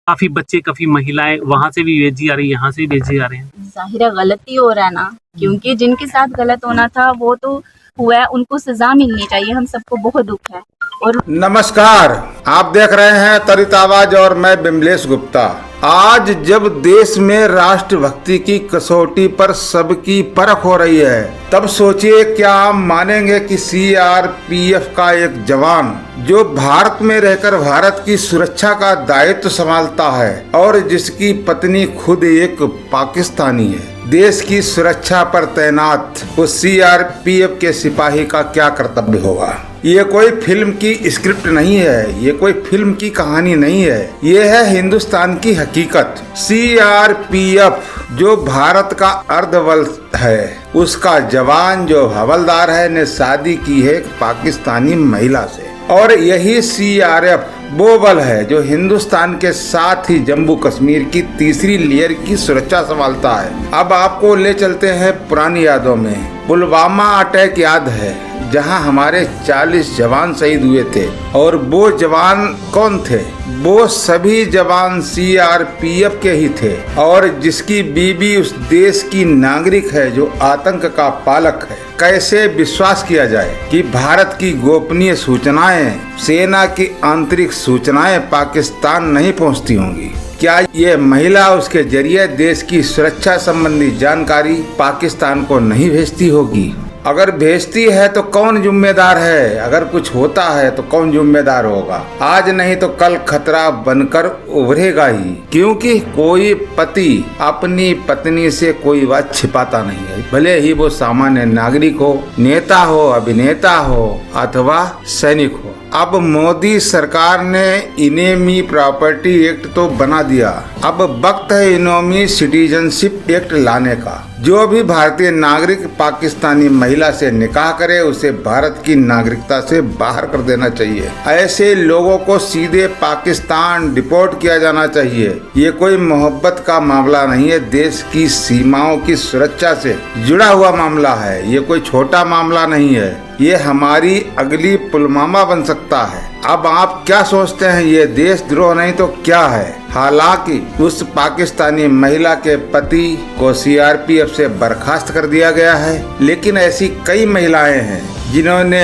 काफी बच्चे काफी महिलाएं वहां से भी भेजी जा रही है, यहाँ से भी भेजे जा रहे हैं। जाहिर है गलती हो रहा है ना, क्योंकि जिनके साथ गलत होना था वो तो हुआ है, उनको सजा मिलनी चाहिए। हम सबको बहुत दुख है। और नमस्कार, आप देख रहे हैं त्वरित आवाज और मैं बिमलेश गुप्ता। आज जब देश में राष्ट्रभक्ति की कसौटी पर सबकी परख हो रही है, तब सोचिए क्या आप मानेंगे कि सीआरपीएफ का एक जवान जो भारत में रहकर भारत की सुरक्षा का दायित्व संभालता है और जिसकी पत्नी खुद एक पाकिस्तानी है, देश की सुरक्षा पर तैनात उस सीआरपीएफ के सिपाही का क्या कर्तव्य होगा। ये कोई फिल्म की स्क्रिप्ट नहीं है, ये कोई फिल्म की कहानी नहीं है, ये है हिंदुस्तान की हकीकत। सीआरपीएफ जो भारत का अर्धबल है, उसका जवान जो हवलदार है ने शादी की है एक पाकिस्तानी महिला से, और यही सीआरएफ वो बल है जो हिंदुस्तान के साथ ही जम्मू कश्मीर की तीसरी लेयर की सुरक्षा संभालता है। अब आपको ले चलते हैं पुरानी यादों में। पुलवामा अटैक याद है, जहां हमारे 40 जवान शहीद हुए थे, और वो जवान कौन थे? वो सभी जवान सीआरपीएफ के ही थे, और जिसकी बीवी उस देश की नागरिक है जो आतंक का पालक है। कैसे विश्वास किया जाए कि भारत की गोपनीय सूचनाएं, सेना की आंतरिक सूचनाएं पाकिस्तान नहीं पहुंचती होंगी? क्या ये महिला उसके जरिए देश की सुरक्षा संबंधी जानकारी पाकिस्तान को नहीं भेजती होगी? अगर भेजती है तो कौन जिम्मेदार है? अगर कुछ होता है तो कौन जिम्मेदार होगा? आज नहीं तो कल खतरा बनकर उभरेगा ही, क्योंकि कोई पति अपनी पत्नी से कोई बात छिपाता नहीं है, भले ही वो सामान्य नागरिक हो, नेता हो, अभिनेता हो अथवा सैनिक हो। अब मोदी सरकार ने इनेमी प्रॉपर्टी एक्ट तो बना दिया, अब वक्त है इनोमी सिटीजनशिप एक्ट लाने का। जो भी भारतीय नागरिक पाकिस्तानी महिला से निकाह करे उसे भारत की नागरिकता से बाहर कर देना चाहिए। ऐसे लोगों को सीधे पाकिस्तान डिपोर्ट किया जाना चाहिए। ये कोई मोहब्बत का मामला नहीं है, देश की सीमाओं की सुरक्षा से जुड़ा हुआ मामला है। ये कोई छोटा मामला नहीं है, ये हमारी अगली पुलवामा बन सकता है। अब आप क्या सोचते हैं, ये देशद्रोह नहीं तो क्या है? हालांकि उस पाकिस्तानी महिला के पति को सीआरपीएफ से बर्खास्त कर दिया गया है, लेकिन ऐसी कई महिलाएं हैं जिन्होंने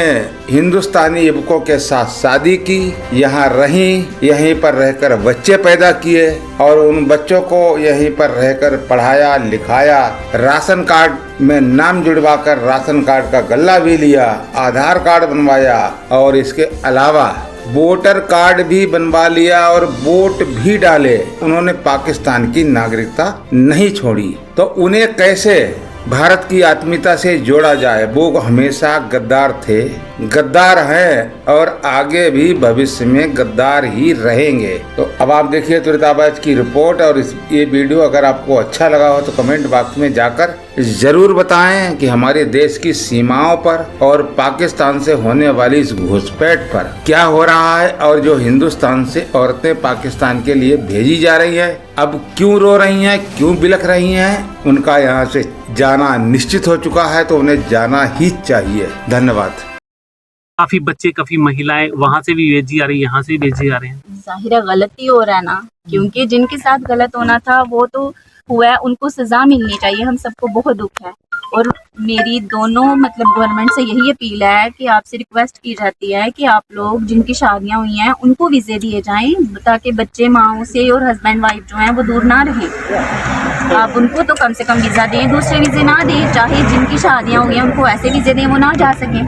हिंदुस्तानी युवकों के साथ शादी की, यहाँ रहीं, यहीं पर रहकर बच्चे पैदा किए और उन बच्चों को यहीं पर रहकर पढ़ाया लिखाया, राशन कार्ड में नाम जुड़वाकर राशन कार्ड का गल्ला भी लिया, आधार कार्ड बनवाया और इसके अलावा वोटर कार्ड भी बनवा लिया और वोट भी डाले। उन्होंने पाकिस्तान की नागरिकता नहीं छोड़ी, तो उन्हें कैसे भारत की आत्मीयता से जोड़ा जाए? वो हमेशा गद्दार थे, गद्दार हैं और आगे भी भविष्य में गद्दार ही रहेंगे। तो अब आप देखिए त्वरित आवाज की रिपोर्ट, और ये वीडियो अगर आपको अच्छा लगा हो तो कमेंट बॉक्स में जाकर जरूर बताएं कि हमारे देश की सीमाओं पर और पाकिस्तान से होने वाली इस घुसपैठ पर क्या हो रहा है, और जो हिंदुस्तान से औरतें पाकिस्तान के लिए भेजी जा रही है अब क्यों रो रही हैं, क्यों बिलख रही हैं। उनका यहाँ से जाना निश्चित हो चुका है, तो उन्हें जाना ही चाहिए। धन्यवाद। काफी बच्चे काफी महिलाएं वहां से भी भेजी जा रही है, यहाँ से भी भेजे जा रहे हैं। जाहिर है गलती हो रहा है ना, क्योंकि जिनके साथ गलत होना था वो तो हुआ है, उनको सजा मिलनी चाहिए। हम सबको बहुत दुख है। और मेरी दोनों गवर्नमेंट से यही अपील है कि आपसे रिक्वेस्ट की जाती है कि आप लोग जिनकी शादियां हुई हैं उनको वीज़े दिए जाएं, ताकि बच्चे माओ से और हस्बैंड वाइफ जो हैं वो दूर ना रहें। आप उनको तो कम से कम वीज़ा दें, दूसरे वीज़े ना दें। चाहे जिनकी शादियां हुई हैं उनको ऐसे वीज़े दें वो ना जा सकें।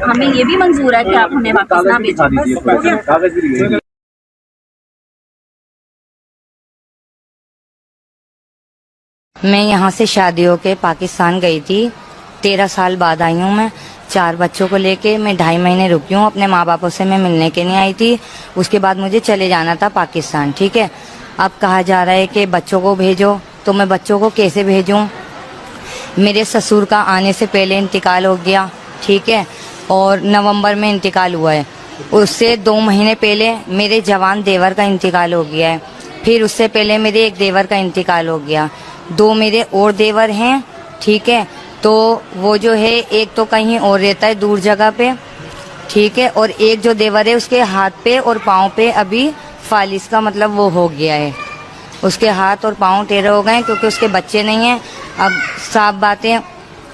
हमें ये भी मंजूर है कि आप हमें वापस ना भेजें। मैं यहाँ से शादी होके पाकिस्तान गई थी, 13 साल बाद आई हूँ मैं। 4 बच्चों को लेके मैं 2.5 महीने रुकी हूँ। अपने माँ बापों से मैं मिलने के लिए आई थी, उसके बाद मुझे चले जाना था पाकिस्तान। ठीक है, अब कहा जा रहा है कि बच्चों को भेजो, तो मैं बच्चों को कैसे भेजूँ? मेरे ससुर का आने से पहले इंतकाल हो गया, ठीक है, और नवंबर में इंतकाल हुआ है। उससे 2 महीने पहले मेरे जवान देवर का इंतकाल हो गया है। फिर उससे पहले मेरे एक देवर का इंतकाल हो गया। 2 मेरे और देवर हैं, ठीक है, तो वो जो है एक तो कहीं और रहता है दूर जगह पे, ठीक है, और एक जो देवर है उसके हाथ पे और पाँव पे अभी फालिस का मतलब वो हो गया है, उसके हाथ और पाँव टेढ़े हो गए हैं क्योंकि उसके बच्चे नहीं हैं। अब साफ बात है,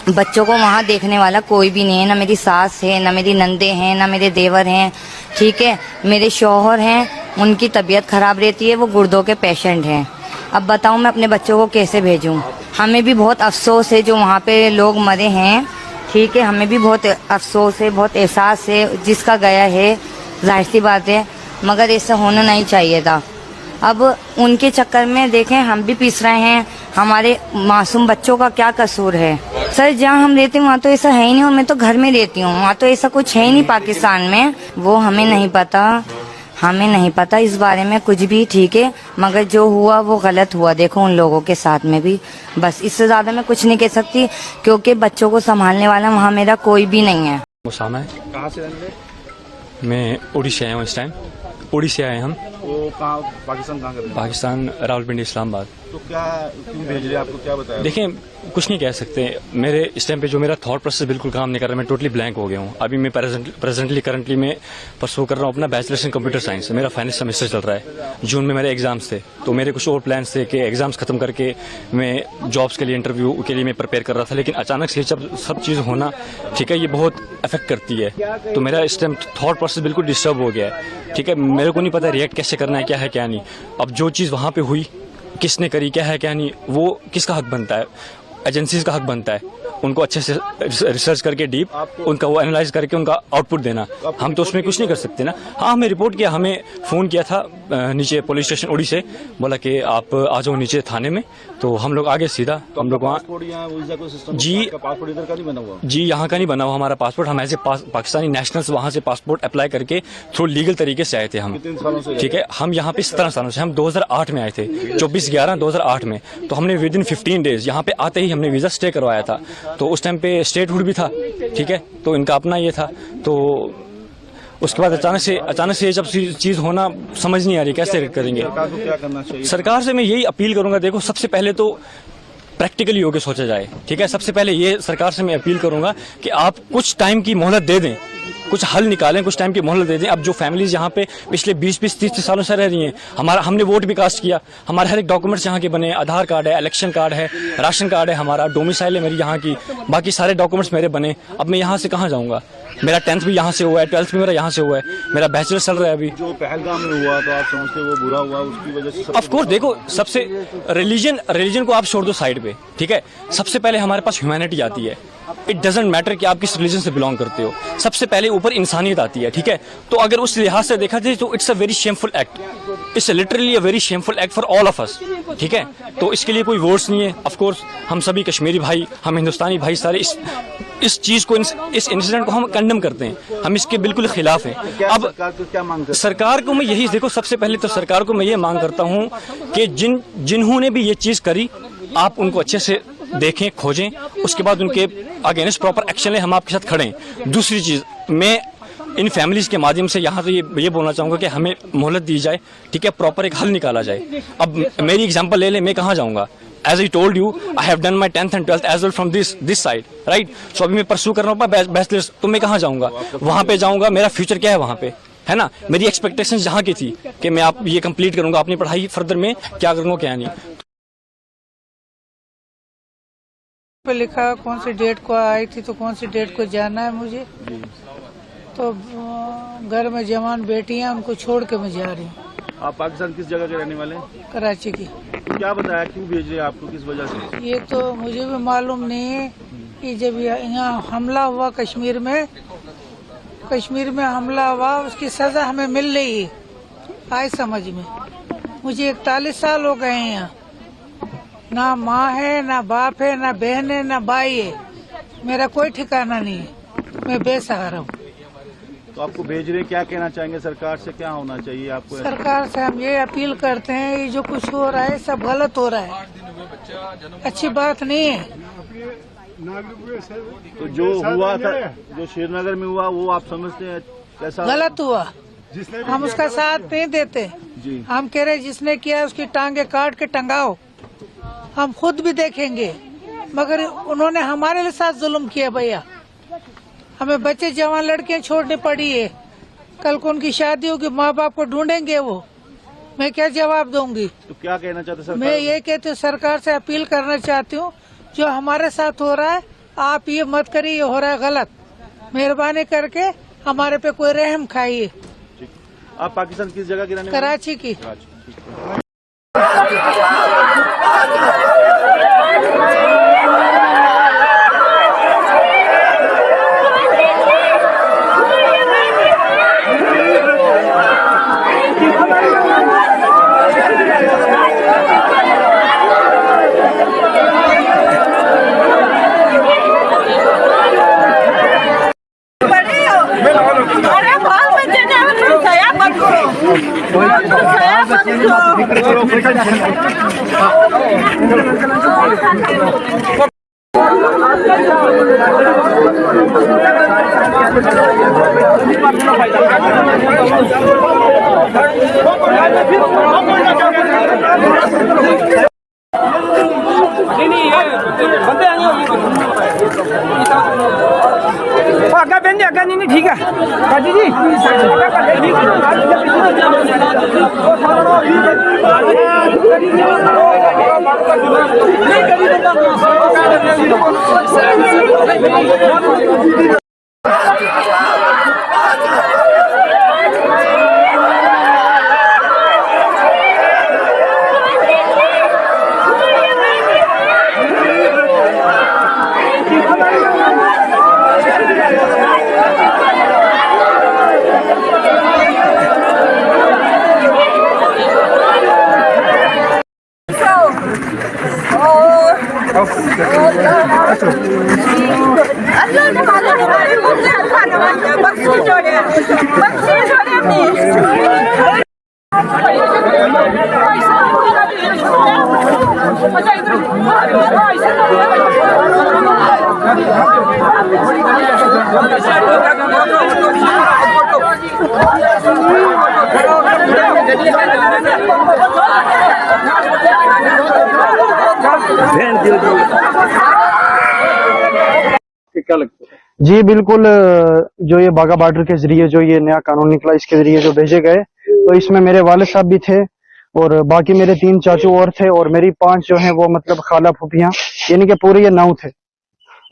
बच्चों को वहाँ देखने वाला कोई भी नहीं है, ना मेरी सास है, ना मेरी नंदे हैं, ना मेरे देवर हैं, ठीक है। मेरे शौहर हैं, उनकी तबीयत खराब रहती है, वो गुर्दों के पेशेंट हैं। अब बताऊँ मैं अपने बच्चों को कैसे भेजूँ। हमें भी बहुत अफसोस है जो वहाँ पे लोग मरे हैं, ठीक है, हमें भी बहुत अफसोस है, बहुत एहसास है, जिसका गया है जाहिर सी बात है, मगर ऐसा होना नहीं चाहिए था। अब उनके चक्कर में देखें हम भी पीस रहे हैं, हमारे मासूम बच्चों का क्या कसूर है। सर जहाँ हम रहते हैं वहाँ तो ऐसा है ही नहीं, और मैं तो घर में रहती हूँ, वहाँ तो ऐसा कुछ है ही नहीं पाकिस्तान में। वो हमें नहीं पता इस बारे में कुछ भी, ठीक है, मगर जो हुआ वो गलत हुआ। देखो उन लोगों के साथ में भी, बस इससे ज्यादा मैं कुछ नहीं कह सकती क्योंकि बच्चों को संभालने वाला वहाँ मेरा कोई भी नहीं है। उसामा है। कहाँ से रहने? मैं उड़ीसा आया हूँ इस टाइम। उड़ीसा आए हम। वो कहाँ, पाकिस्तान कहाँ कर रहे हैं? पाकिस्तान रावलपिंडी इस्लामाबाद। तो क्या क्यों भेज रहे हैं, आपको क्या बताया? देखिए कुछ नहीं कह सकते, मेरे इस टाइम पे जो मेरा थॉट प्रोसेस बिल्कुल काम नहीं कर रहा, मैं टोटली ब्लैंक हो गया हूँ। अभी मैं करंटली मैं परसू कर रहा हूँ अपना बैचलर्स इन कंप्यूटर साइंस। मेरा फाइनल सेमेस्टर चल रहा है, जून में मेरे एग्जाम्स थे, तो मेरे कुछ और प्लान्स थे कि एग्जाम्स खत्म करके मैं जॉब्स के लिए इंटरव्यू के लिए मैं प्रिपेयर कर रहा था, लेकिन अचानक से जब सब चीज़ होना, ठीक है, ये बहुत अफेक्ट करती है। तो मेरा इस टाइम थॉट प्रोसेस बिल्कुल डिस्टर्ब हो गया है, ठीक है। मेरे को नहीं पता रिएक्ट कैसे करना है, क्या है क्या नहीं। अब जो चीज़ वहाँ पे हुई, किसने करी, क्या है क्या नहीं, वो किसका हक बनता है? एजेंसीज का हक बनता है उनको अच्छे से रिसर्च करके डीप उनका वो एनालाइज करके उनका आउटपुट देना। हम तो उसमें कुछ नहीं कर सकते ना। हाँ, हमें रिपोर्ट किया, हमें फ़ोन किया था नीचे पुलिस स्टेशन उड़ी से, बोला कि आप आ जाओ नीचे थाने में, तो हम लोग आगे सीधा हम लोग वहाँ जी पासपोर्ट इधर का नहीं बना हुआ? जी यहाँ का नहीं बना हुआ हमारा पासपोर्ट। हम एज ए पाकिस्तानी नेशनल्स वहाँ से पासपोर्ट अप्लाई करके थ्रू लीगल तरीके से आए थे हम, कितने सालों से? ठीक है। हम यहाँ पे 17 सालों से, हम 2008 में आए थे, 24/11/2008 में। तो हमने विद इन 15 डेज यहाँ पे आते ही हमने वीज़ा स्टे करवाया था। तो उस टाइम पे स्टेटहुड भी था, ठीक है, तो इनका अपना ये था। तो उसके बाद अचानक से जब चीज़ होना समझ नहीं आ रही कैसे करेंगे। सरकार को क्या करना चाहिए? सरकार से मैं यही अपील करूंगा, देखो सबसे पहले तो प्रैक्टिकली होकर सोचा जाए, ठीक है। सबसे पहले ये सरकार से मैं अपील करूंगा कि आप कुछ टाइम की मोहलत दे दें, कुछ हल निकालें, कुछ टाइम की मोहलत दे दें। अब जो फैमिलीज यहाँ पे पिछले 20-30 सालों से रह रही हैं, हमने वोट भी कास्ट किया, हमारे हर एक डॉक्यूमेंट्स यहाँ के बने, आधार कार्ड है, इलेक्शन कार्ड है, राशन कार्ड है, हमारा डोमिसाइल है मेरी यहाँ की, बाकी सारे डॉक्यूमेंट्स मेरे बने। अब मैं यहाँ से कहाँ जाऊँगा? मेरा 10th भी यहाँ से हुआ है, 12th भी मेरा यहाँ से हुआ है, मेरा बैचलर चल रहा है अभी। जो पहलगाम में हुआ तो आप समझते वो बुरा हुआ, उसकी वजह से? ऑफ कोर्स, देखो सबसे रिलीजन को आप छोड़ दो साइड पे, ठीक है। सबसे पहले हमारे पास ह्यूमैनिटी आती है। इट डजेंट मैटर कि आप किस रिलीजन से बिलोंग करते हो, सबसे पहले ऊपर इंसानियत आती है, ठीक है। तो अगर उस लिहाज से देखा जाए तो it's a very shameful act, it's literally a very shameful act for all of us, ठीक है। तो इसके लिए कोई वर्ड्स नहीं है। ऑफ कोर्स हम सभी कश्मीरी भाई, हम हिंदुस्तानी भाई सारे इस चीज को, इस इंसिडेंट को हम कंडेम करते हैं, हम इसके बिल्कुल खिलाफ हैं। अब सरकार को क्या मांग? सरकार को मैं यही, देखो सबसे पहले तो सरकार को मैं ये मांग करता हूँ कि जिन्होंने भी ये चीज करी, आप उनको अच्छे से देखें, खोजें, उसके बाद उनके अगेंस्ट प्रॉपर एक्शन लें, हम आपके साथ खड़े हैं। दूसरी चीज, मैं इन फैमिलीज के माध्यम से यहाँ से ये बोलना चाहूँगा कि हमें मोहलत दी जाए, ठीक है, प्रॉपर एक हल निकाला जाए। अब मेरी एग्जांपल ले लें, मैं कहाँ जाऊँगा? As I told you, I have done my 10th and 12th as well from this side, right? So अभी मैं परसू कर रहा हूँ बैचलर्स, तो मैं कहाँ जाऊँगा? वहाँ पे जाऊँगा, मेरा फ्यूचर क्या है वहाँ पे, है ना। मेरी एक्सपेक्टेशंस जहाँ की थी कि मैं आप ये कंप्लीट करूँगा, अपनी पढ़ाई फर्दर में क्या करूँगा क्या नहीं। पे लिखा कौन सी डेट को आई थी, तो कौन सी डेट को जाना है मुझे। तो घर में जवान बेटियां, उनको छोड़ के मैं जा रही हूँ। आप पाकिस्तान किस जगह के रहने वाले हैं? कराची की। क्या बताया, क्यों भेज रहे हैं आपको, किस वजह से? ये तो मुझे भी मालूम नहीं है कि जब यहाँ हमला हुआ कश्मीर में हमला हुआ, उसकी सजा हमें मिल रही है, आए समझ में। मुझे 41 साल हो गए हैं यहाँ, ना माँ है, ना बाप है, ना बहन है, ना भाई है, मेरा कोई ठिकाना नहीं है, मैं बेसहारा हूँ। तो आपको भेज रहे हैं, क्या कहना चाहेंगे सरकार से, क्या होना चाहिए आपको? सरकार से हम ये अपील करते हैं, ये जो कुछ हो रहा है सब गलत हो रहा है, अच्छी बात नहीं है। तो जो हुआ था, जो श्रीनगर में हुआ, वो आप समझते हैं कैसा? गलत हुआ, हम उसका साथ नहीं देते जी। हम कह रहे जिसने किया उसकी टांगे काट के टंगाओ, हम खुद भी देखेंगे, मगर उन्होंने हमारे साथ जुल्म किया भैया। हमें बच्चे जवान लड़कियां छोड़नी पड़ी है, कल को उनकी शादी होगी, माँ बाप को ढूंढेंगे वो, मैं क्या जवाब दूंगी? तो क्या कहना चाहते सर? मैं ये कहती हूँ, सरकार से अपील करना चाहती हूँ, जो हमारे साथ हो रहा है आप ये मत करिए, ये हो रहा है गलत। मेहरबानी करके हमारे पे कोई रहम खाइए। आप पाकिस्तान किस जगह की रहने वाले? कराची की। कराची। अग्गा बहन जी, अग्गा नहीं ठीक है काजी जी। क्या लगता है? जी बिल्कुल, जो ये बाघा बॉर्डर के जरिए जो ये नया कानून निकला, इसके जरिए जो भेजे गए, तो इसमें मेरे वालिद साहब भी थे और बाकी मेरे 3 चाचू और थे और मेरी 5 जो हैं वो मतलब खाला फूफियां, यानी कि पूरे ये 9 थे।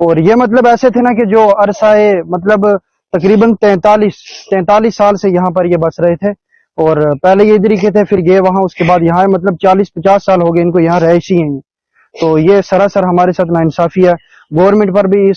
और ये मतलब ऐसे थे ना कि जो अरसाए मतलब तकरीबन 43 साल से यहाँ पर ये बस रहे थे और पहले ये इधर ही के थे, फिर गए वहां, उसके बाद यहाँ मतलब 40-50 साल हो गए इनको यहाँ रहायशी हैं। तो ये सरासर हमारे साथ नाइंसाफी है। गवर्नमेंट पर भी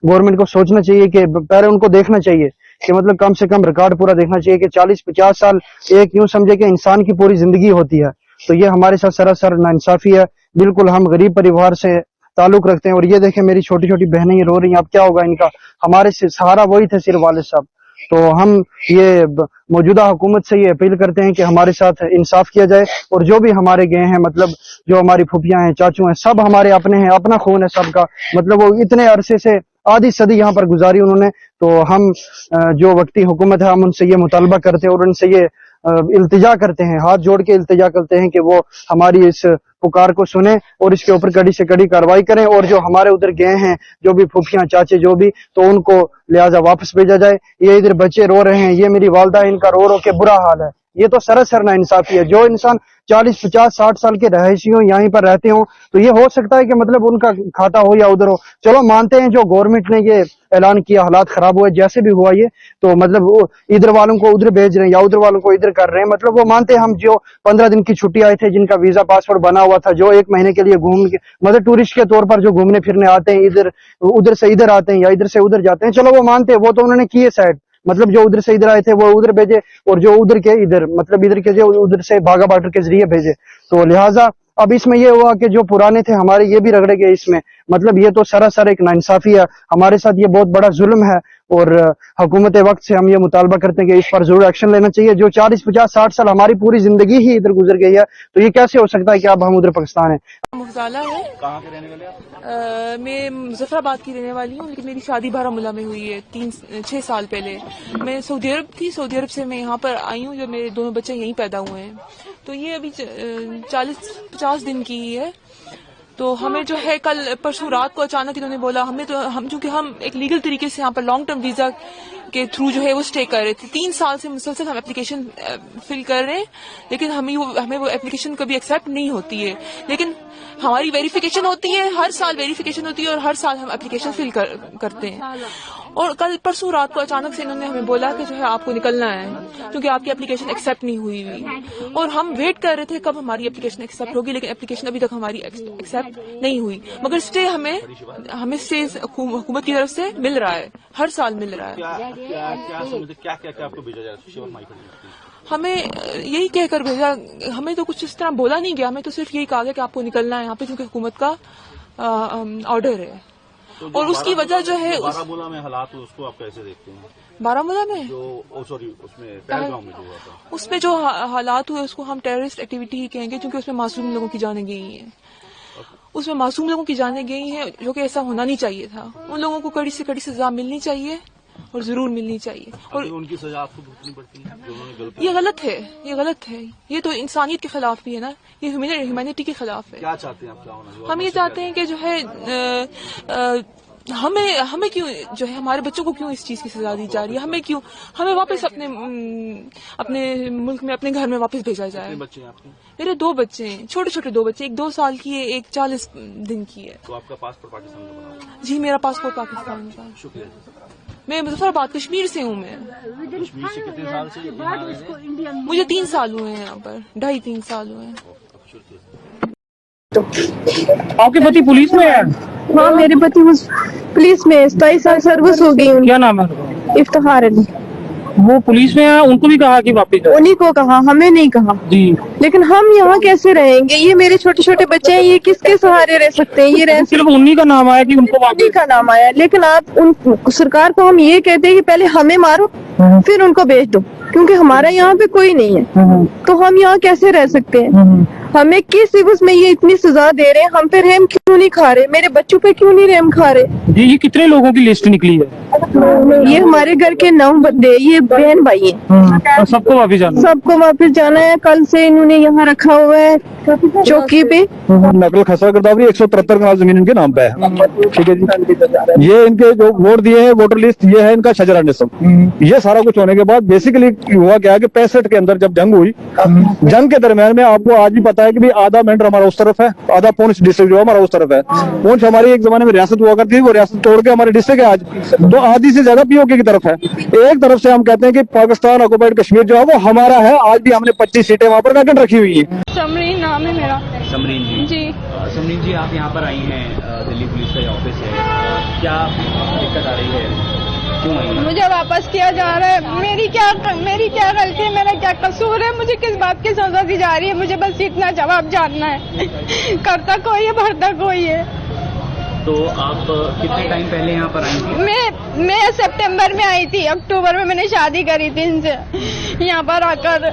गवर्नमेंट को सोचना चाहिए कि पहले उनको देखना चाहिए कि मतलब कम से कम रिकॉर्ड पूरा देखना चाहिए कि 40-50 साल एक यूं समझे कि इंसान की पूरी जिंदगी होती है। तो ये हमारे साथ सरासर नाइंसाफी है। बिल्कुल हम गरीब परिवार से ताल्लुक रखते हैं और ये देखें मेरी छोटी छोटी बहनें ये रो रही हैं, अब क्या होगा इनका। हमारे सहारा वही थे सिर्फ वालिद साहब। तो हम ये मौजूदा हुकूमत से ये अपील करते हैं कि हमारे साथ इंसाफ किया जाए और जो भी हमारे गए हैं, मतलब जो हमारी फूफियां हैं, चाचू हैं, सब हमारे अपने हैं, अपना खून है सबका। मतलब वो इतने अरसे से आधी सदी यहाँ पर गुजारी उन्होंने। तो हम जो वक्ती हुकूमत है, हम उनसे ये मुतालबा करते हैं और उनसे ये इल्तिजा करते हैं, हाथ जोड़ के इल्तिजा करते हैं कि वो हमारी इस पुकार को सुने और इसके ऊपर कड़ी से कड़ी कार्रवाई करें और जो हमारे उधर गए हैं, जो भी फूफियां चाचे जो भी, तो उनको लिहाजा वापस भेजा जाए। ये इधर बच्चे रो रहे हैं, ये मेरी वालदा, इनका रो रो के बुरा हाल है। ये तो सरासर नाइंसाफी है। जो इंसान 40-50-60 साल के रहायशी हो, यहीं पर रहते हो, तो ये हो सकता है कि मतलब उनका खाता हो या उधर हो। चलो मानते हैं जो गवर्नमेंट ने ये ऐलान किया, हालात खराब हुए, जैसे भी हुआ ये, तो मतलब वो इधर वालों को उधर भेज रहे हैं या उधर वालों को इधर कर रहे हैं, मतलब वो मानते हैं। हम जो 15 दिन की छुट्टी आए थे, जिनका वीजा पासपोर्ट बना हुआ था, जो 1 महीने के लिए घूम के मतलब टूरिस्ट के तौर पर जो घूमने फिरने आते हैं, इधर उधर से इधर आते हैं या इधर से उधर जाते हैं, चलो वो मानते हैं, वो तो उन्होंने किए साइड। मतलब जो उधर से इधर आए थे वो उधर भेजे और जो उधर के इधर, मतलब इधर के जो उधर से बाघा बॉर्डर के जरिए भेजे। तो लिहाजा अब इसमें ये हुआ कि जो पुराने थे हमारे, ये भी रगड़े गए इसमें। मतलब ये तो सरासर एक नाइंसाफी है, हमारे साथ ये बहुत बड़ा जुल्म है और हुकूमत वक्त से हम ये मुतालबा करते हैं कि इस पर जरूर एक्शन लेना चाहिए। जो 40-50-60 साल हमारी पूरी जिंदगी ही इधर गुजर गई है, तो ये कैसे हो सकता है कि अब हम उधर पाकिस्तान है। मुफ्ताला है। कहाँ के रहने वाले आप? मैं मुजफ्फराबाद की रहने वाली हूँ, लेकिन मेरी शादी बारामूला में हुई है 6 साल पहले। मैं सऊदी अरब थी, सऊदी अरब से मैं यहाँ पर आई हूँ, जब मेरे दोनों बच्चे यहीं पैदा हुए हैं। तो ये अभी 40-50 दिन की ही है। तो हमें जो है कल परसों रात को अचानक इन्होंने बोला, हमें तो हम चूंकि हम एक लीगल तरीके से यहाँ पर लॉन्ग टर्म वीजा के थ्रू जो है वो स्टे कर रहे थे। 3 साल से मुसलसल हम एप्लीकेशन फिल कर रहे हैं, लेकिन हमें वो एप्लीकेशन कभी एक्सेप्ट नहीं होती है। लेकिन हमारी वेरिफिकेशन होती है, हर साल वेरिफिकेशन होती है और हर साल हम एप्लीकेशन फिल करते हैं। और कल परसों रात को अचानक से इन्होंने हमें बोला कि जो है आपको निकलना है क्योंकि आपकी एप्लीकेशन एक्सेप्ट नहीं हुई। और हम वेट कर रहे थे कब हमारी एप्लीकेशन एक्सेप्ट होगी, लेकिन एप्लीकेशन अभी तक हमारी एक्सेप्ट नहीं हुई। मगर स्टे हमें स्टे हुकूमत की तरफ से मिल रहा है, हर साल मिल रहा है। क्या आपको भेजा जा रहा है? हमें यही कहकर भेजा, हमें तो कुछ इस तरह बोला नहीं गया, हमें तो सिर्फ यही कहा गया कि आपको निकलना है यहाँ पे क्योंकि हुकूमत का ऑर्डर है। तो और उसकी वजह जो है बारामूला में हालात उसको आप कैसे देखते हैं? बारामूला में उसमें पहलगाम में जो हुआ था, उसमें जो हालात हुए उसको हम टेररिस्ट एक्टिविटी ही कहेंगे क्योंकि उसमें मासूम लोगों की जानें गई हैं। उसमें मासूम लोगों की जानें गई हैं जो कि ऐसा होना नहीं चाहिए था। उन लोगों को कड़ी से कड़ी सजा मिलनी चाहिए और जरूर मिलनी चाहिए। और उनकी सजा आपको भुगतनी पड़ती है जो उन्होंने गलत ये गलत है, ये तो इंसानियत के खिलाफ भी है ना, ये ह्यूमैनिटी के खिलाफ है। क्या चाहते हैं आप? क्या होना? हम ये चाहते हैं कि जो है हमें क्यों जो है हमारे बच्चों को क्यों इस चीज की सजा दी जा रही है? हमें वापस अपने मुल्क में अपने घर में वापस भेजा जाए। बच्चे हैं आपके? मेरे 2 बच्चे हैं, छोटे छोटे 2 बच्चे, एक 2 साल की है, एक 40 दिन की है। तो आपका पासपोर्ट पाकिस्तान का बना हुआ है? जी मेरा पासपोर्ट पाकिस्तान का। शुक्रिया। मैं मुजफ्फराबाद कश्मीर से हूँ। मैं कश्मीर से कितने साल से यहाँ रह रहे हैं? मुझे 3 साल हुए हैं यहाँ पर, 2.5-3 साल हुए हैं। आपके पति पुलिस में है? हाँ, मेरे पति पुलिस में 27 साल सर्विस हो गई उनकी। क्या नाम है? इफ्तिखार अली। वो पुलिस में है, उनको भी कहा कि वापस जाओ? उन्हीं को कहा, हमें नहीं कहा जी। लेकिन हम यहाँ कैसे रहेंगे? ये मेरे छोटे छोटे बच्चे हैं, ये किसके सहारे रह सकते हैं? ये रह सिर्फ उन्हीं का नाम आया कि उनको वापस? उन्हीं का नाम आया, लेकिन आप उन सरकार को हम ये कहते हैं कि पहले हमें मारो फिर उनको भेज दो, क्योंकि हमारा यहाँ पे कोई नहीं है। तो हम यहाँ कैसे रह सकते हैं? हमें किस उसमें ये इतनी सजा दे रहे हैं, हम पे रहम क्यों नहीं खा रहे? मेरे बच्चों पे क्यों नहीं रहम खा रहे? जी, ये कितने लोगों की लिस्ट निकली है? ये हमारे घर के 9 बंदे, ये बहन भाई हैं। और सबको वापस जाना? सबको वापस जाना है। कल से इन्होंने यहाँ रखा हुआ है चौकी पे। नकल खसरा गिरदावरी 173 कनाल जमीन इनके नाम पे है। ठीक है जी। ये इनके जो वोट दिए हैं, वोटर लिस्ट, ये है इनका शजरा निसब। ये सारा कुछ होने के बाद बेसिकली हुआ क्या है कि 65 के अंदर जब जंग हुई, जंग के दरमियान में आपको आज भी पता है कि भाई आधा मेंढर हमारा उस तरफ है, आधा पुंछ डिस्ट्रिक्ट जो हमारा उस तरफ है। पुंछ हमारी एक जमाने में रियासत हुआ करती थी, वो रियासत तोड़ के हमारे डिस्ट्रिक्ट है आज, तो आधी से ज्यादा पीओके की तरफ है। एक तरफ से हम कहते हैं कि पाकिस्तान ऑक्युपाइड कश्मीर जो है वो हमारा है। आज भी हमने 25 सीटें वहाँ पर वैकेंट रखी हुई है। समरीन नाम है मेरा। समरीन जी। जी समरीन जी, आप यहाँ पर आई हैं, दिल्ली पुलिस का ऑफिस है, क्या दिक्कत आ रही है? क्यों आई हैं? मुझे वापस किया जा रहा है। मेरी क्या गलती है? मेरा क्या कसूर है? मुझे किस बात की सजा दी जा रही है? मुझे बस इतना जवाब जानना है। करता कोई है, भरता कोई है। तो आप कितने टाइम पहले यहाँ पर आई थी? मैं सितंबर में आई थी, अक्टूबर में मैंने शादी करी थी इनसे यहाँ पर आकर।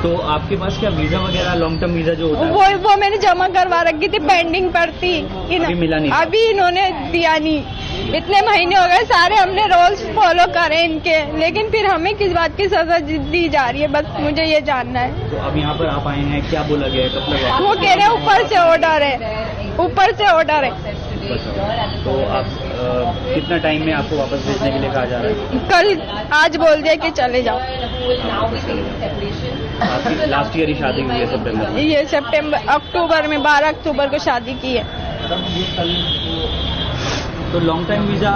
तो आपके पास क्या वीजा वगैरह, लॉन्ग टर्म वीजा जो होता है वो मैंने जमा करवा रखी थी, पेंडिंग पर थी। अभी मिला नहीं? अभी इन्होंने दिया नहीं। इतने महीने हो गए, सारे हमने रूल्स फॉलो करे इनके, लेकिन फिर हमें किस बात की सजा दी जा रही है? बस मुझे ये जानना है। तो अब यहाँ पर आप आए हैं, क्या बोला गया है? कब तक? वो कह रहे हैं ऊपर से ऑर्डर है, ऊपर से ऑर्डर है। तो आप कितना टाइम में आपको वापस भेजने के लिए कहा जा रहा है? कल आज बोल दिया कि चले जाओ। आपकी लास्ट ईयर ही शादी हुई है सितंबर में? ये अक्टूबर में 12 अक्टूबर को शादी की है। तो लॉन्ग टाइम वीजा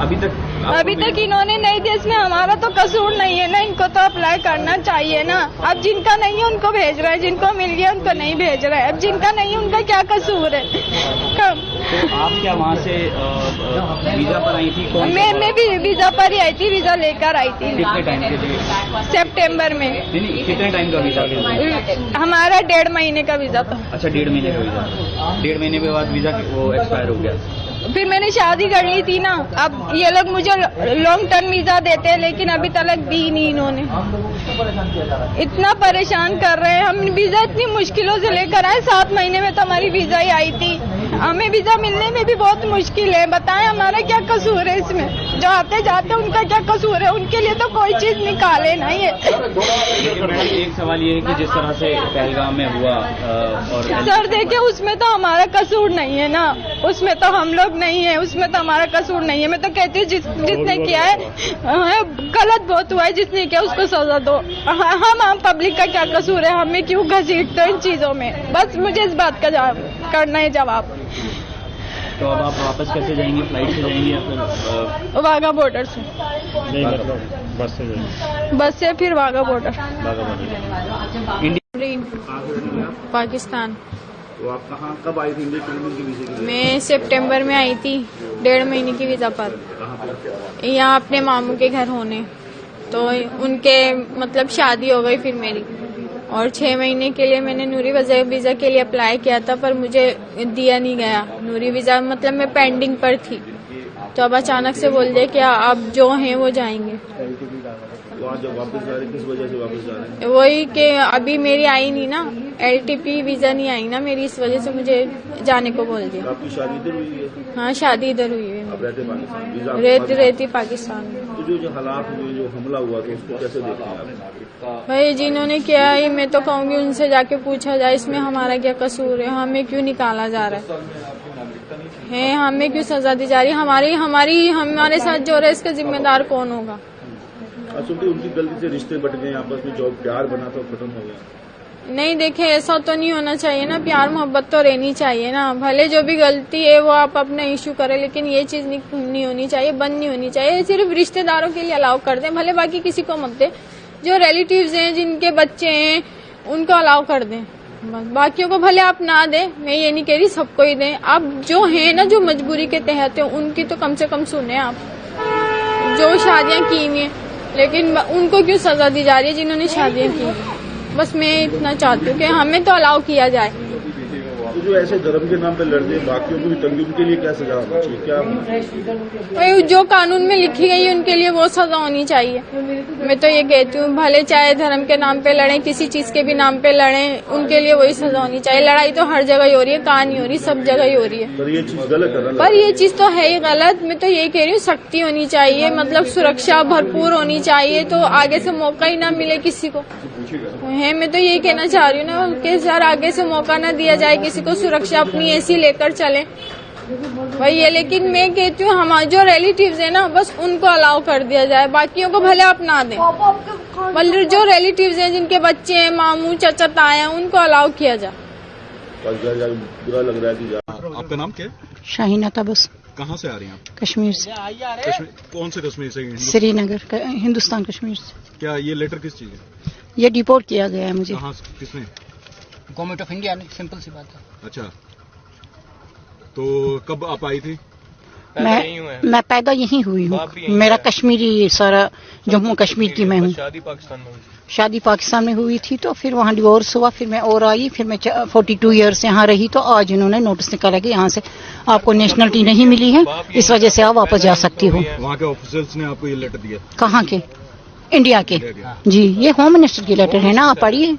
अभी तक इन्होंने नहीं दिया। इसमें हमारा तो कसूर नहीं है ना, इनको तो अप्लाई करना चाहिए ना। अब जिनका नहीं है उनको भेज रहे हैं, जिनको मिल गया उनको नहीं भेज रहे हैं। अब जिनका नहीं है उनका क्या कसूर है? तो आप क्या वहाँ से वीजा पर आई थी? मैं भी वीजा पर ही आई थी, वीजा लेकर आई थी। कितने टाइम के लिए? सितंबर में। नहीं, कितने टाइम का वीजा? हमारा 1.5 महीने का वीजा था। अच्छा, 1.5 महीने का वीजा। 1.5 महीने के बाद वीजा वो एक्सपायर हो गया। फिर मैंने शादी कर ली थी ना। अब ये लोग मुझे लॉन्ग टर्म वीजा देते हैं, लेकिन अभी तक दी नहीं इन्होंने। इतना परेशान कर रहे हैं हम। वीजा इतनी मुश्किलों से लेकर आए, 7 महीने में तो हमारी वीजा ही आई थी। हमें वीजा मिलने में भी बहुत मुश्किल है। बताएं हमारा क्या कसूर है इसमें? जो आते जाते उनका क्या कसूर है? उनके लिए तो कोई चीज निकाले नहीं है। एक सवाल ये है कि जिस तरह से पहलगाम में हुआ और सर देखिए, उसमें तो हमारा कसूर नहीं है ना, उसमें तो हम लोग नहीं है, उसमें तो हमारा कसूर नहीं है। मैं तो कहती हूँ जिसने किया है गलत बहुत हुआ है, जिसने किया उसको सजा दो। हम पब्लिक का क्या कसूर है? हमें क्यों घसीटते हो इन चीजों में? बस मुझे इस बात का करना है जवाब। तो अब आप वापस कैसे जाएंगे? फ्लाइट से जाएंगे या फिर वाघा बॉर्डर से? बस से फिर वाघा बॉर्डर। पाकिस्तान। तो आप कहाँ कब आई थी इंडिया के वीजे के लिए? मैं सितंबर में आई थी, 1.5 महीने की वीजा पर। यहाँ अपने मामू के घर होने, तो उनके मतलब शादी हो गई फिर मेरी, और 6 महीने के लिए मैंने नूरी वीजा के लिए अप्लाई किया था, पर मुझे दिया नहीं गया नूरी वीजा। मतलब मैं पेंडिंग पर थी, तो अब अचानक से बोल दिया कि आप जो हैं वो जाएंगे। तो आज जब वापस जा रहे किस वजह से वापस जा रहे हैं? वही कि अभी मेरी आई नहीं ना, LTP वीजा नहीं आई ना मेरी, इस वजह से मुझे जाने को बोल दिया। आपकी शादी इधर हुई है? हाँ, शादी इधर हुई है। अब रहते पाकिस्तान? रहती पाकिस्तान में। तो जो हालात हुए, जो हमला हुआ, तो उसको कैसे देखते हैं आप? भाई जिन्होंने किया है, मैं तो कहूँगी उनसे जाके पूछा जाए इसमें हमारा क्या कसूर है? हमें क्यों निकाला जा रहा है? हमें क्यों सजा दी जा रही है? हमारे साथ जो हो रहा है इसका जिम्मेदार कौन होगा? उनकी गलती से रिश्ते बट गए आपस में, जो प्यार बना था खत्म हो गया। नहीं देखे, ऐसा तो नहीं होना चाहिए ना। प्यार मोहब्बत तो रहनी चाहिए ना। भले जो भी गलती है वो आप अपना इश्यू करें, लेकिन ये चीज नहीं होनी चाहिए, बंद नहीं होनी चाहिए। सिर्फ रिश्तेदारों के लिए अलाउ कर दें, भले बाकी किसी को मत दें। जो रिलेटिव्स हैं, जिनके बच्चे हैं, उनको अलाउ कर दें। बाकियों को भले आप ना दें, मैं ये नहीं कह रही सबको ही दें। आप जो है ना, जो मजबूरी के तहत है, उनकी तो कम से कम सुने आप। जो शादियां की हुई हैं, लेकिन उनको क्यों सजा दी जा रही है जिन्होंने शादियां की? बस मैं इतना चाहती हूँ कि हमें तो अलाउ किया जाए। तो जो ऐसे धर्म के नाम पे लड़ते हैं, बाकियों को भी तंगी, उनके लिए क्या सजा होनी चाहिए? क्या जो कानून में लिखी गई है उनके लिए वो सजा होनी चाहिए। मैं तो ये कहती हूँ, भले चाहे धर्म के नाम पे लड़ें, किसी चीज के भी नाम पे लड़ें, उनके लिए वही सजा होनी चाहिए। लड़ाई तो हर जगह ही हो रही है, कहाँ नहीं हो रही, सब जगह ही हो रही है। पर ये चीज गलत है ना? पर ये चीज तो है ही गलत। मैं तो यही कह रही हूँ, सख्ती होनी चाहिए, मतलब सुरक्षा भरपूर होनी चाहिए, तो आगे से मौका ही ना मिले किसी को है। मैं तो यही कहना चाह रही हूँ ना कि सर आगे से मौका ना दिया जाए किसी को, सुरक्षा अपनी ऐसी लेकर चले भाई ये। लेकिन मैं कहती हूँ हमारे जो रिलेटिव्स है ना, बस उनको अलाउ कर दिया जाए, बाकियों को भले आप ना दें। मतलब जो रिलेटिव्स हैं, जिनके बच्चे हैं, मामू चाचा ताए हैं, उनको अलाउ किया जाए। बुरा लग रहा है कि आपका नाम क्या है? शाहीना तबस। कहाँ से आ रही हैं आप? कश्मीर से। कौन से कश्मीर से? श्रीनगर, हिंदुस्तान कश्मीर से। क्या ये लेटर किस चीज है? ये डिपोर्ट किया गया है मुझे। कहाँ, किसने? गवर्नमेंट ऑफ इंडिया ने। सिंपल सी बात है। अच्छा, तो कब आप आई थी? मैं पैदा यहीं हुई हूँ। मेरा कश्मीरी सारा जम्मू कश्मीर की मैं हूँ। शादी पाकिस्तान में हुई थी, तो फिर वहाँ डिवोर्स हुआ, फिर मैं और आई, फिर मैं 42 ईयर्स यहाँ रही। तो आज इन्होंने नोटिस निकाला कि यहाँ से आपको नेशनलिटी नहीं मिली है, इस वजह से आप वापस जा सकती हो। वहाँ के ऑफिसर्स ने आपको ये लेटर दिया? कहाँ के? इंडिया के जी, ये होम मिनिस्टर की लेटर है ना, आप पढ़िए।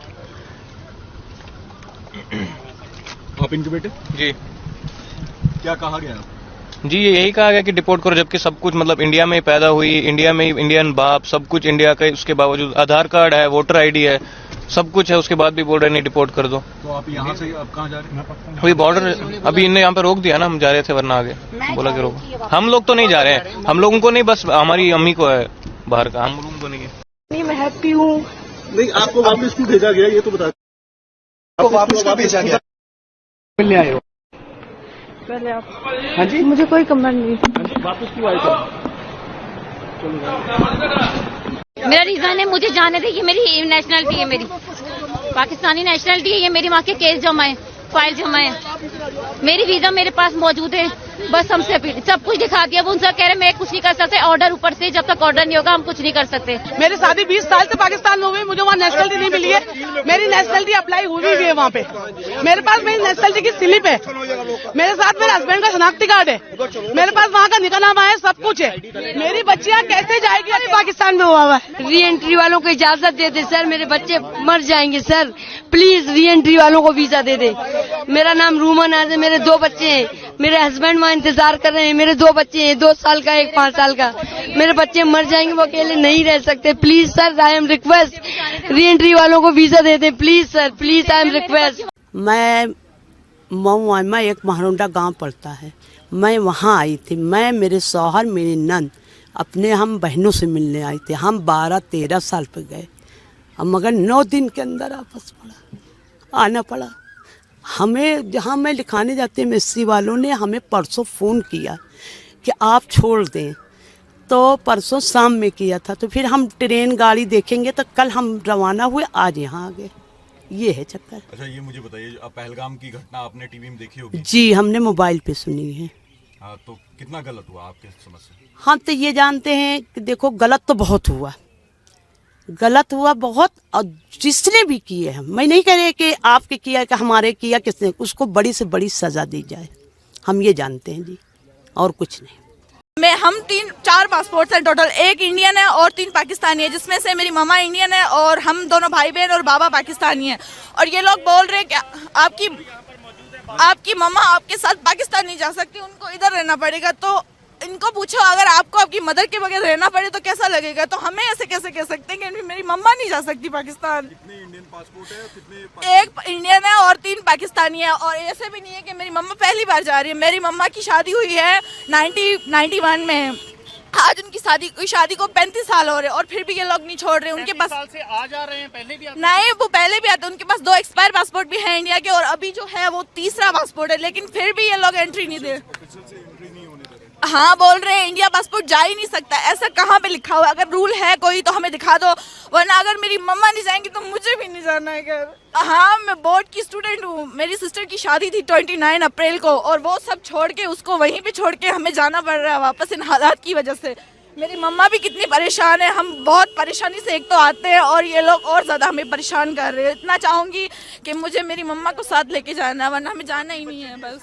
आप इनके बेटे? जी। क्या कहा गया? जी यही कहा गया कि डिपोर्ट करो, जबकि सब कुछ मतलब इंडिया में ही पैदा हुई, इंडिया में ही इंडियन बाप, सब कुछ इंडिया का, उसके बावजूद आधार कार्ड है, वोटर ID है, सब कुछ है, उसके बाद भी बोल रहे नहीं डिपोर्ट कर दो। तो आप यहाँ से अब कहाँ जा रहे हैं? अभी बॉर्डर, अभी इनने यहाँ पे रोक दिया ना, हम जा रहे थे, वरना आगे बोला कि रोको। हम लोग तो नहीं जा रहे हैं, हम लोगों को नहीं, बस हमारी अम्मी को है बाहर का, हम लोगों को नहीं है। मैं हैप्पी हूँ। नहीं, आपको वापस क्यों भेजा गया ये तो बता। आपको वापस क्यों भेजा गया? मिलने आए हो? पहले आप। हाँ जी, मुझे कोई कमेंट नहीं। वापस क्यों आए थे? मेरा रीजन है, मुझे जाने दे, ये मेरी नेशनलिटी है, मेरी पाकिस्तानी नेशनलिटी है, ये मेरी माँ के केस जमा है, फाइल जमा है, मेरी वीजा मेरे पास मौजूद है। बस हमसे सब कुछ दिखा दिया। वो उनसे कह रहे मैं कुछ नहीं कर सकते, ऑर्डर ऊपर से, जब तक ऑर्डर नहीं होगा हम कुछ नहीं कर सकते। मेरी शादी 20 साल से पाकिस्तान में हुई, मुझे वहाँ नेशनलिटी नहीं मिली है। मेरी नेशनलिटी अप्लाई हुई भी है वहाँ पे, मेरे पास मेरी नेशनलिटी की स्लिप है, मेरे साथ मेरे हस्बैंड का शनाख्ती कार्ड है, मेरे पास वहाँ का निकाहनामा है, सब कुछ है। मेरी बच्चियाँ कैसे जाएगी? पाकिस्तान में हुआ है। री एंट्री वालों को इजाजत दे दे सर, मेरे बच्चे मर जाएंगे सर, प्लीज री एंट्री वालों को वीजा दे दे। मेरा नाम रूमा नाज है, मेरे 2 बच्चे हैं, मेरे हस्बैंड वहाँ इंतजार कर रहे हैं, मेरे 2 बच्चे हैं, 2 साल का, 1 5 साल का। मेरे बच्चे मर जाएंगे, वो अकेले नहीं रह सकते। Please sir, I am request, re entry वालों को वीजा दे दें please sir, please I am request. मैं मऊ में एक महरुंडा गांव पड़ता है, मैं वहाँ आई थी। मैं, मेरे शौहर, मेरी नंद अपने हम बहनों से मिलने आई थी। हम 12-13 साल पे गए, मगर 9 दिन के अंदर वापस आना पड़ा हमें। जहाँ मैं लिखाने जाती एमएससी वालों ने हमें परसों फ़ोन किया कि आप छोड़ दें, तो परसों शाम में किया था। तो फिर हम ट्रेन गाड़ी देखेंगे तो कल हम रवाना हुए, आज यहाँ आ गए। ये है चक्कर। अच्छा, ये मुझे बताइए, अब पहलगाम की घटना आपने टीवी में देखी होगी? जी, हमने मोबाइल पे सुनी है। हाँ, तो कितना गलत हुआ आपके समझ से? हम तो ये जानते हैं कि देखो, गलत तो बहुत हुआ, गलत हुआ बहुत। और जिसने भी किए हैं, मैं नहीं कह रही कि आपके किया कि हमारे किया, किसने, उसको बड़ी से बड़ी सजा दी जाए। हम ये जानते हैं जी, और कुछ नहीं। हम 4 पासपोर्ट हैं टोटल, 1 इंडियन है और 3 पाकिस्तानी है, जिसमें से मेरी मामा इंडियन है और हम दोनों भाई बहन और बाबा पाकिस्तानी है। और ये लोग बोल रहे हैं कि आपकी मामा आपके साथ पाकिस्तान नहीं जा सकती, उनको इधर रहना पड़ेगा। तो इनको पूछो, अगर आपको आपकी मदर के बगैर रहना पड़े तो कैसा लगेगा? तो हमें ऐसे कैसे कह सकते हैं कि मेरी मम्मा नहीं जा सकती पाकिस्तान। कितने इंडियन पासपोर्ट है? कितने? 1 इंडियन है और 3 पाकिस्तानी है। और ऐसे भी नहीं है कि मेरी मम्मा पहली बार जा रही है। मेरी मम्मा की शादी हुई है 91 में। आज उनकी शादी को 35 साल हो रहे हैं और फिर भी ये लोग नहीं छोड़ रहे। उनके पास साल से आ जा रहे हैं, पहले भी नहीं, वो पहले भी आते। उनके पास 2 एक्सपायर पासपोर्ट भी है इंडिया के, और अभी जो है वो 3रा पासपोर्ट है, लेकिन फिर भी ये लोग एंट्री नहीं दे। हाँ, बोल रहे हैं इंडिया पासपोर्ट जा ही नहीं सकता। ऐसा कहाँ पे लिखा हुआ है? अगर रूल है कोई तो हमें दिखा दो, वरना अगर मेरी मम्मा नहीं जाएंगी तो मुझे भी नहीं जाना है घर। हाँ, मैं बोर्ड की स्टूडेंट हूँ। मेरी सिस्टर की शादी थी 29 अप्रैल को, और वो सब छोड़ के, उसको वहीं पे छोड़ के हमें जाना पड़ रहा है वापस इन हालात की वजह से। मेरी मम्मा भी कितनी परेशान है। हम बहुत परेशानी से एक तो आते हैं और ये लोग और ज़्यादा हमें परेशान कर रहे हैं। इतना चाहूँगी कि मुझे मेरी मम्मा को साथ लेके जाना है, वरना हमें जाना ही नहीं है बस।